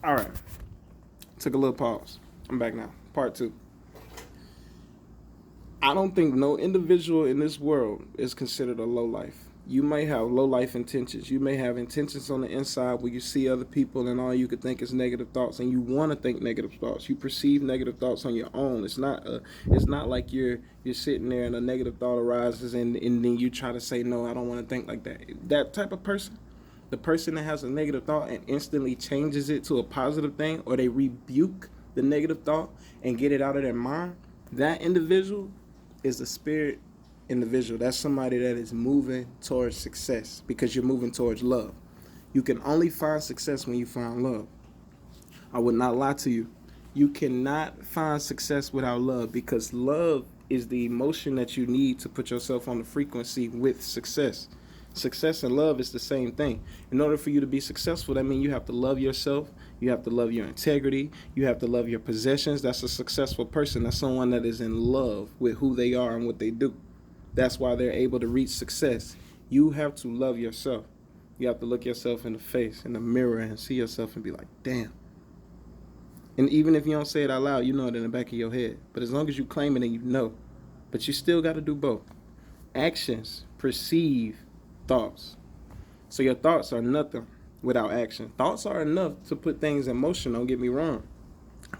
All right. Took a little pause. I'm back now. Part two. I don't think no individual in this world is considered a low life. You may have low life intentions. You may have intentions on the inside where you see other people and all you could think is negative thoughts, and you want to think negative thoughts. You perceive negative thoughts on your own. It's not like you're sitting there and a negative thought arises and then you try to say no, I don't want to think like that. That type of person, the person that has a negative thought and instantly changes it to a positive thing, or they rebuke the negative thought and get it out of their mind, that individual is a spirit individual. That's somebody that is moving towards success because you're moving towards love. You can only find success when you find love. I would not lie to you. You cannot find success without love because love is the emotion that you need to put yourself on the frequency with success. Success and love is the same thing. In order for you to be successful, that means you have to love yourself, you have to love your integrity, you have to love your possessions. That's a successful person. That's someone that is in love with who they are and what they do. That's why they're able to reach success. You have to love yourself. You have to look yourself in the face, in the mirror, and see yourself and be like, damn. And even if you don't say it out loud, you know it in the back of your head. But as long as you claim it and you know, but you still got to do both. Actions perceive thoughts. So your thoughts are nothing without action. Thoughts are enough to put things in motion, don't get me wrong.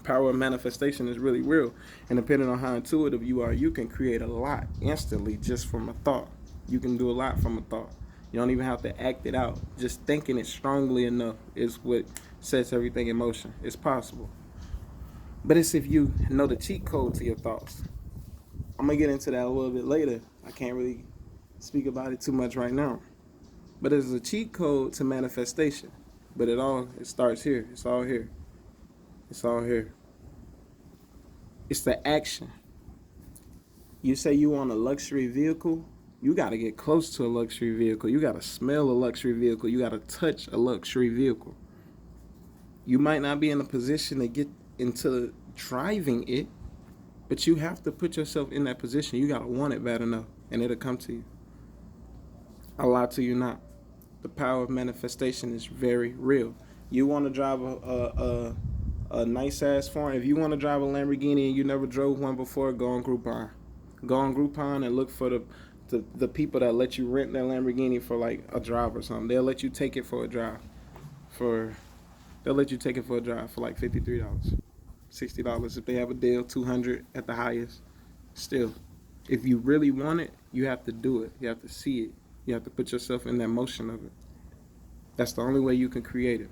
Power of manifestation is really real. And depending on how intuitive you are, you can create a lot instantly just from a thought. You can do a lot from a thought. You don't even have to act it out. Just thinking it strongly enough is what sets everything in motion. It's possible. But it's if you know the cheat code to your thoughts. I'm going to get into that a little bit later. I can't really speak about it too much right now. But it's a cheat code to manifestation. But it starts here. It's all here. It's all here. It's the action. You say you want a luxury vehicle, you got to get close to a luxury vehicle. You got to smell a luxury vehicle. You got to touch a luxury vehicle. You might not be in a position to get into driving it, but you have to put yourself in that position. You got to want it bad enough, and it'll come to you. I lie to you not. The power of manifestation is very real. You want to drive a nice ass foreign. If you want to drive a Lamborghini and you never drove one before, go on Groupon. Go on Groupon and look for the people that let you rent that Lamborghini for like a drive or something. They'll let you take it for a drive. For they'll let you take it for a drive for like $53, $60 if they have a deal, 200 at the highest. Still, if you really want it, you have to do it. You have to see it. You have to put yourself in that motion of it. That's the only way you can create it.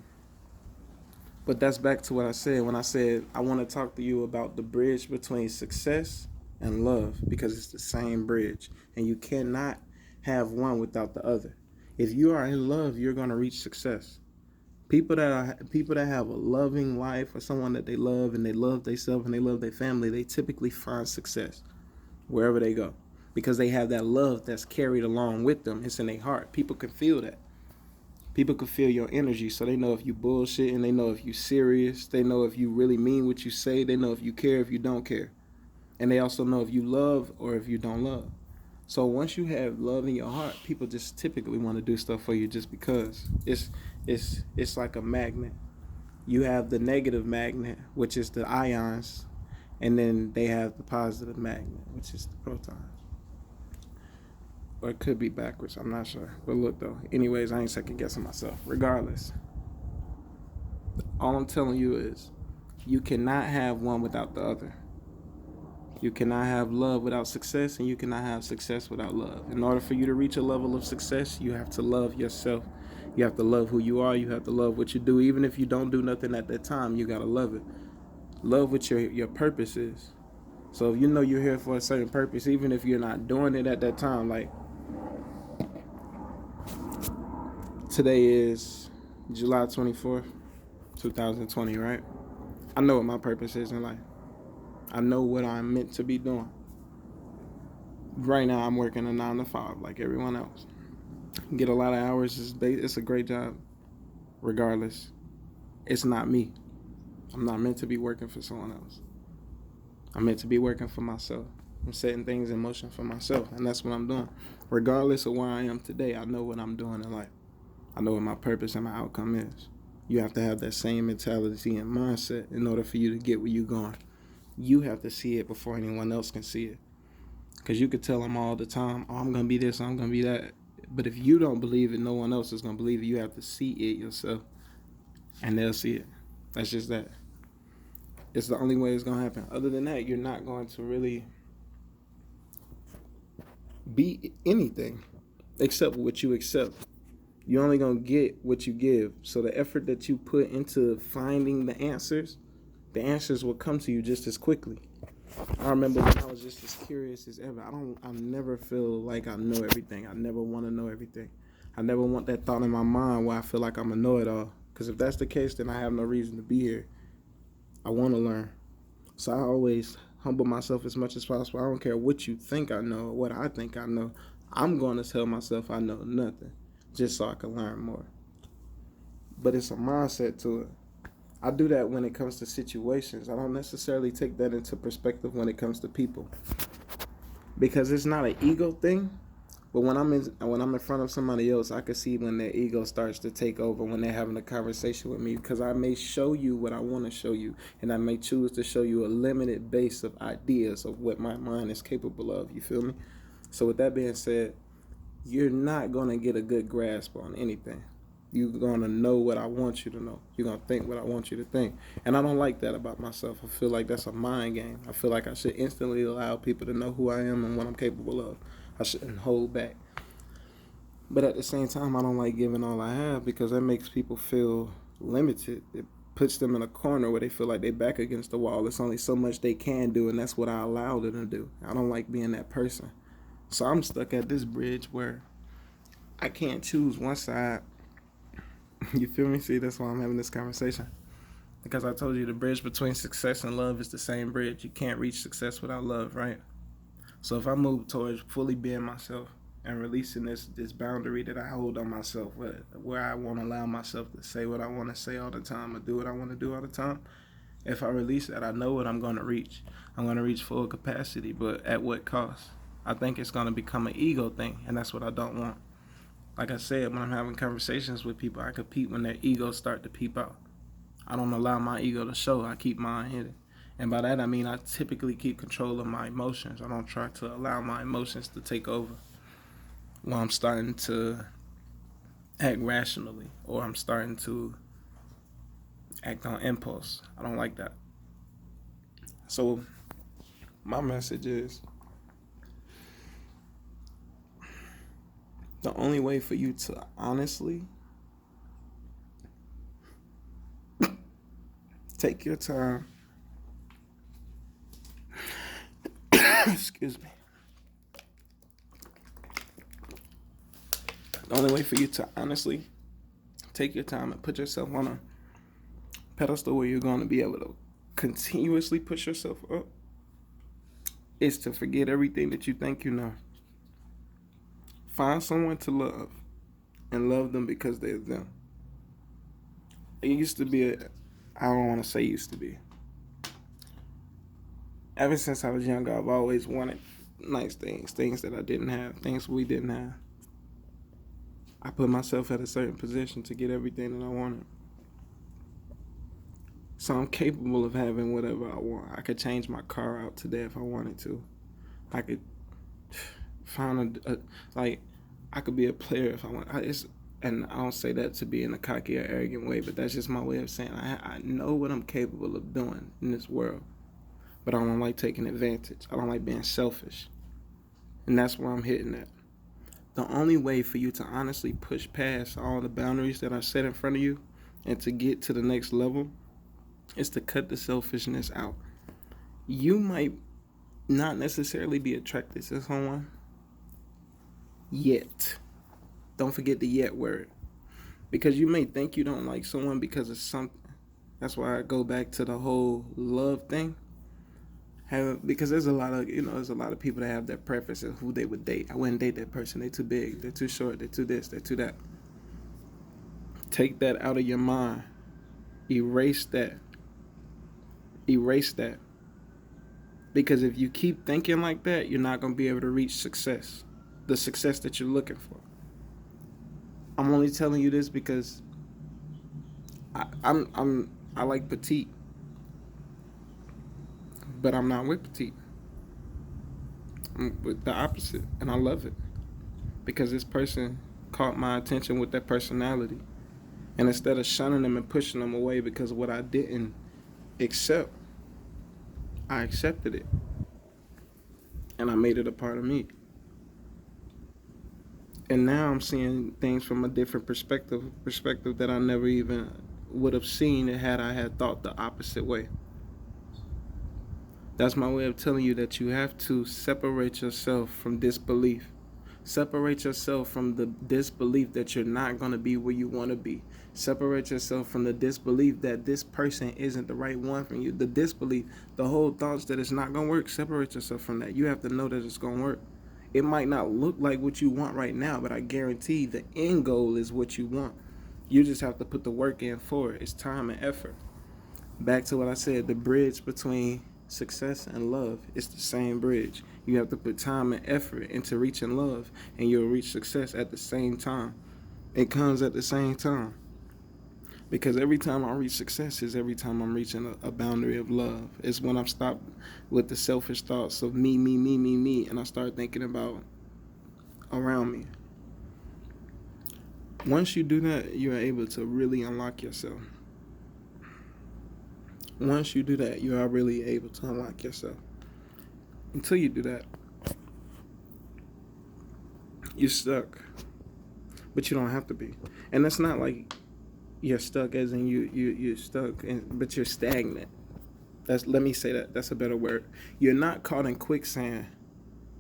But that's back to what I said when I said I want to talk to you about the bridge between success and love because it's the same bridge and you cannot have one without the other. If you are in love, you're going to reach success. People that have a loving life or someone that they love and they love themselves and they love their family, they typically find success wherever they go because they have that love that's carried along with them. It's in their heart. People can feel that. People can feel your energy, so they know if you bullshit and they know if you serious. They know if you really mean what you say. They know if you care, if you don't care, and they also know if you love or if you don't love. So once you have love in your heart, people just typically want to do stuff for you just because it's like a magnet. You have the negative magnet, which is the ions, and then they have the positive magnet, which is the protons. Or it could be backwards. I'm not sure. But look, though. Anyways, I ain't second guessing myself. Regardless, all I'm telling you is you cannot have one without the other. You cannot have love without success, and you cannot have success without love. In order for you to reach a level of success, you have to love yourself. You have to love who you are. You have to love what you do. Even if you don't do nothing at that time, you got to love it. Love what your purpose is. So if you know you're here for a certain purpose, even if you're not doing it at that time, like today is July 24th, 2020, right? I know what my purpose is in life. I know what I'm meant to be doing. Right now, I'm working a 9 to 5 like everyone else. Get a lot of hours. It's a great job. Regardless, it's not me. I'm not meant to be working for someone else. I'm meant to be working for myself. I'm setting things in motion for myself, and that's what I'm doing. Regardless of where I am today, I know what I'm doing in life. I know what my purpose and my outcome is. You have to have that same mentality and mindset in order for you to get where you're going. You have to see it before anyone else can see it. Because you could tell them all the time, oh, I'm going to be this, I'm going to be that. But if you don't believe it, no one else is going to believe it. You have to see it yourself, and they'll see it. That's just that. It's the only way it's going to happen. Other than that, you're not going to really be anything except what you accept. You're only going to get what you give. So the effort that you put into finding the answers will come to you just as quickly. I remember when I was just as curious as ever. I never feel like I know everything. I never want to know everything. I never want that thought in my mind where I feel like I'm a know-it-all. Because if that's the case, then I have no reason to be here. I want to learn. So I always humble myself as much as possible. I don't care what you think I know or what I think I know. I'm going to tell myself I know nothing just so I can learn more. But it's a mindset to it. I do that when it comes to situations. I don't necessarily take that into perspective when it comes to people. Because it's not an ego thing. But when I'm in front of somebody else, I can see when their ego starts to take over when they're having a conversation with me, because I may show you what I want to show you, and I may choose to show you a limited base of ideas of what my mind is capable of. You feel me? So with that being said, you're not going to get a good grasp on anything. You're going to know what I want you to know. You're going to think what I want you to think. And I don't like that about myself. I feel like that's a mind game. I feel like I should instantly allow people to know who I am and what I'm capable of. I shouldn't hold back. But at the same time, I don't like giving all I have, because that makes people feel limited. It puts them in a corner where they feel like they're back against the wall. It's only so much they can do, and that's what I allow them to do. I don't like being that person. So I'm stuck at this bridge where I can't choose one side. You feel me? See, that's why I'm having this conversation. Because I told you the bridge between success and love is the same bridge. You can't reach success without love, right? So if I move towards fully being myself and releasing this boundary that I hold on myself, where I won't allow myself to say what I want to say all the time or do what I want to do all the time, if I release that, I know what I'm going to reach. I'm going to reach full capacity, but at what cost? I think it's going to become an ego thing, and that's what I don't want. Like I said, when I'm having conversations with people, I compete when their egos start to peep out. I don't allow my ego to show. I keep mine hidden. And by that, I mean I typically keep control of my emotions. I don't try to allow my emotions to take over when I'm starting to act rationally, or I'm starting to act on impulse. I don't like that. So my message is, the only way for you to honestly take your time, excuse me. The only way for you to honestly take your time and put yourself on a pedestal where you're going to be able to continuously push yourself up is to forget everything that you think you know. Find someone to love and love them because they're them. It used to be I don't want to say used to be. Ever since I was younger, I've always wanted nice things that I didn't have, things we didn't have. I put myself at a certain position to get everything that I wanted. So I'm capable of having whatever I want. I could change my car out today if I wanted to. I could find I could be a player if I want. And I don't say that to be in a cocky or arrogant way, but that's just my way of saying I know what I'm capable of doing in this world. But I don't like taking advantage. I don't like being selfish. And that's where I'm hitting at. The only way for you to honestly push past all the boundaries that are set in front of you and to get to the next level is to cut the selfishness out. You might not necessarily be attracted to someone yet. Don't forget the yet word. Because you may think you don't like someone because of something. That's why I go back to the whole love thing. Because there's a lot of people that have their preferences who they would date. I wouldn't date that person. They're too big. They're too short. They're too this. They're too that. Take that out of your mind. Erase that. Erase that. Because if you keep thinking like that, you're not going to be able to reach success. The success that you're looking for. I'm only telling you this because I like petite, but I'm not with petite. I'm with the opposite, and I love it because this person caught my attention with their personality, and instead of shunning them and pushing them away because of what I didn't accept, I accepted it, and I made it a part of me. And now I'm seeing things from a different perspective that I never even would have seen it had I had thought the opposite way. That's my way of telling you that you have to separate yourself from disbelief. Separate yourself from the disbelief that you're not going to be where you want to be. Separate yourself from the disbelief that this person isn't the right one for you. The disbelief, the whole thoughts that it's not going to work. Separate yourself from that. You have to know that it's going to work. It might not look like what you want right now, but I guarantee the end goal is what you want. You just have to put the work in for it. It's time and effort. Back to what I said, the bridge between success and love is the same bridge. You have to put time and effort into reaching love, and you'll reach success at the same time. It comes at the same time. Because every time I reach success is every time I'm reaching a boundary of love. It's when I'm stopped with the selfish thoughts of me, and I start thinking about around me. Once you do that, you're able to really unlock yourself. Once you do that, you are really able to unlock yourself. Until you do that, you're stuck. But you don't have to be. And that's not like you're stuck as in you're stuck, but you're stagnant. Let me say that. That's a better word. You're not caught in quicksand,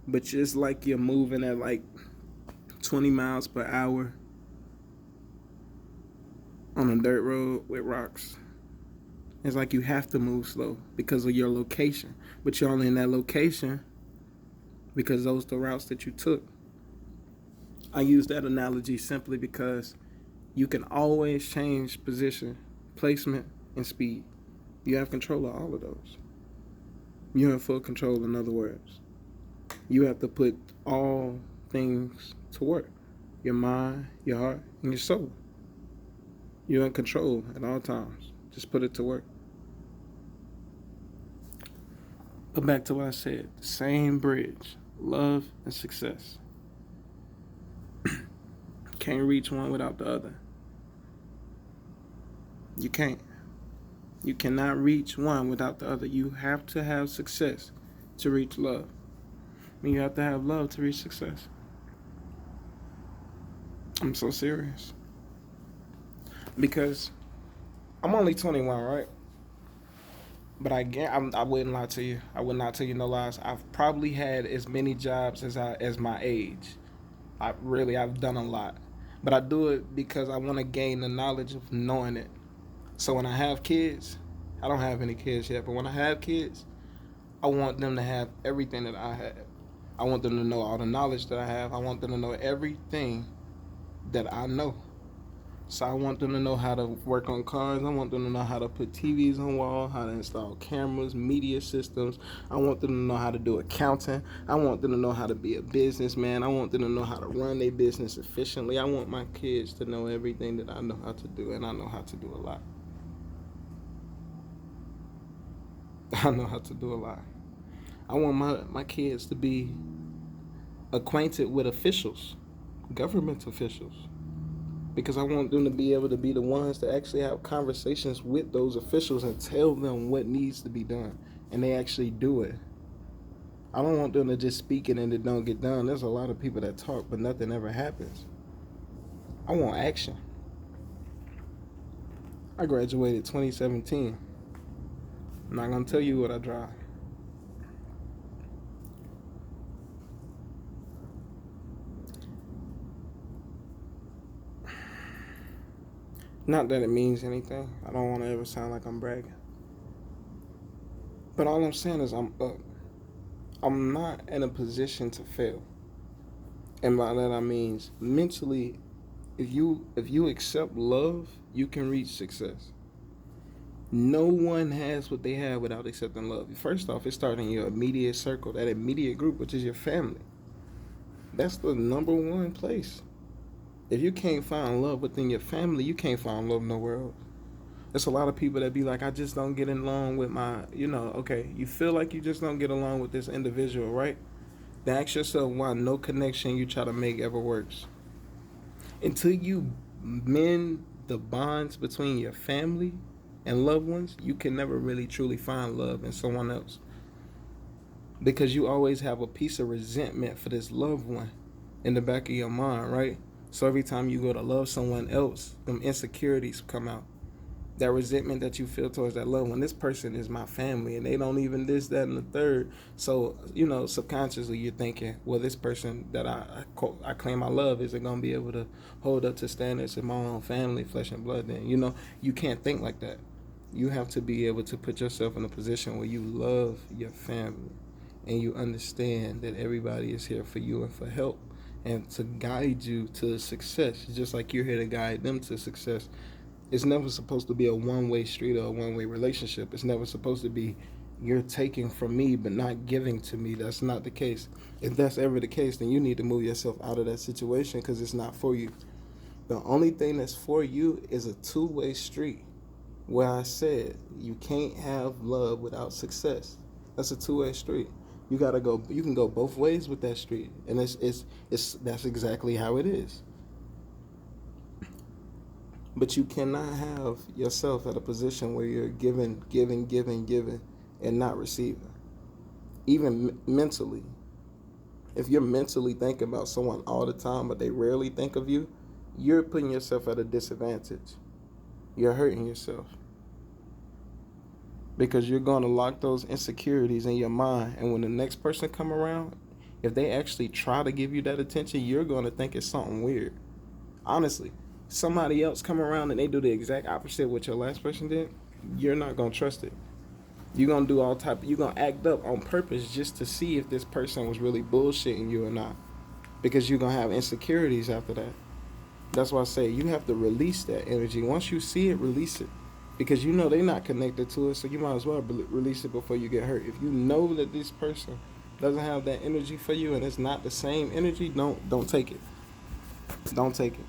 but just like you're moving at like 20 miles per hour on a dirt road with rocks. It's like you have to move slow because of your location. But you're only in that location because those are the routes that you took. I use that analogy simply because you can always change position, placement, and speed. You have control of all of those. You're in full control, in other words. You have to put all things to work. Your mind, your heart, and your soul. You're in control at all times. Just put it to work. But back to what I said, the same bridge, love and success. Can't reach one without the other. You can't. You cannot reach one without the other. You have to have success to reach love. And you have to have love to reach success. I'm so serious. Because I'm only 21, right? But I wouldn't lie to you. I would not tell you no lies. I've probably had as many jobs as my age. I've done a lot. But I do it because I want to gain the knowledge of knowing it. So when I have kids, I don't have any kids yet, but when I have kids, I want them to have everything that I have. I want them to know all the knowledge that I have. I want them to know everything that I know. So I want them to know how to work on cars. I want them to know how to put TVs on wall, how to install cameras, media systems. I want them to know how to do accounting. I want them to know how to be a businessman. I want them to know how to run their business efficiently. I want my kids to know everything that I know how to do, and I know how to do a lot. I know how to do a lot. I want my kids to be acquainted with officials, government officials. Because I want them to be able to be the ones to actually have conversations with those officials and tell them what needs to be done. And they actually do it. I don't want them to just speak it and it don't get done. There's a lot of people that talk, but nothing ever happens. I want action. I graduated 2017. I'm not going to tell you what I drive. Not that it means anything. I don't want to ever sound like I'm bragging. But all I'm saying is I'm up. I'm not in a position to fail. And by that I mean mentally, if you accept love, you can reach success. No one has what they have without accepting love. First off, it starts in your immediate circle, that immediate group, which is your family. That's the number one place. If you can't find love within your family, you can't find love nowhere else. There's a lot of people that be like, I just don't get along with my, okay, you feel like you just don't get along with this individual, right? Then ask yourself why no connection you try to make ever works. Until you mend the bonds between your family and loved ones, you can never really truly find love in someone else. Because you always have a piece of resentment for this loved one in the back of your mind, right? So every time you go to love someone else, them insecurities come out. That resentment that you feel towards that loved one. This person is my family, and they don't even this, that, and the third. So, subconsciously you're thinking, well, this person that I claim I love isn't going to be able to hold up to standards of my own family, flesh and blood. Then, you can't think like that. You have to be able to put yourself in a position where you love your family and you understand that everybody is here for you and for help and to guide you to success, just like you're here to guide them to success. It's never supposed to be a one-way street or a one-way relationship. It's never supposed to be you're taking from me but not giving to me. That's not the case. If that's ever the case, then you need to move yourself out of that situation because it's not for you. The only thing that's for you is a two-way street where I said you can't have love without success. That's a two-way street. You can go both ways with that street, and that's exactly how it is. But you cannot have yourself at a position where you're giving, and not receiving. Even mentally. If you're mentally thinking about someone all the time, but they rarely think of you, you're putting yourself at a disadvantage. You're hurting yourself. Because you're going to lock those insecurities in your mind. And when the next person come around, if they actually try to give you that attention, you're going to think it's something weird. Honestly, somebody else come around and they do the exact opposite of what your last person did, you're not going to trust it. You're going to do you're going to act up on purpose just to see if this person was really bullshitting you or not. Because you're going to have insecurities after that. That's why I say you have to release that energy. Once you see it, release it. Because they're not connected to it, so you might as well release it before you get hurt. If you know that this person doesn't have that energy for you and it's not the same energy, don't take it. Don't take it.